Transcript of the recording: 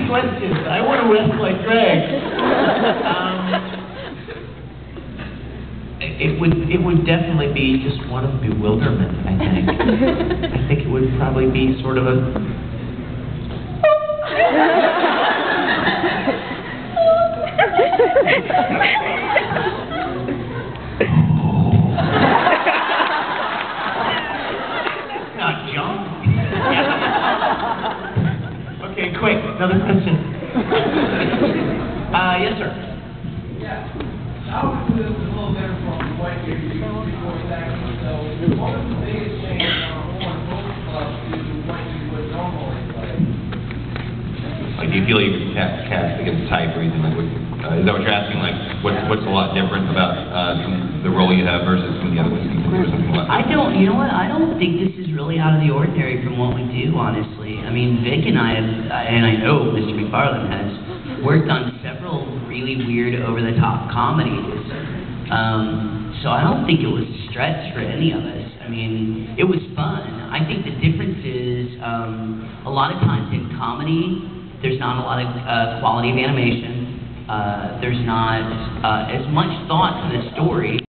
questions. I want to rest like Greg. It would definitely be just one of bewilderment, I think. I think it would probably be sort of a... Not jump. Okay, quick, another question. Yes, sir. Yeah. Now this is a little different from what you used before stacking. So, what was the biggest change on both clubs to what you would normally play? Like, do you feel you can cast against type or anything like? Is that what you're asking? Like, what's a lot different about the role you have versus some of the other ones or something like that? I don't. You know what? I don't think this is really out of the ordinary from what we do. Honestly, I mean, Vic and I have, and I know Mr. McFarlane has worked on several really weird, over-the-top comedies. So I don't think it was a stretch for any of us. I mean, it was fun. I think the difference is a lot of times in comedy, there's not a lot of quality of animation. There's not as much thought to the story.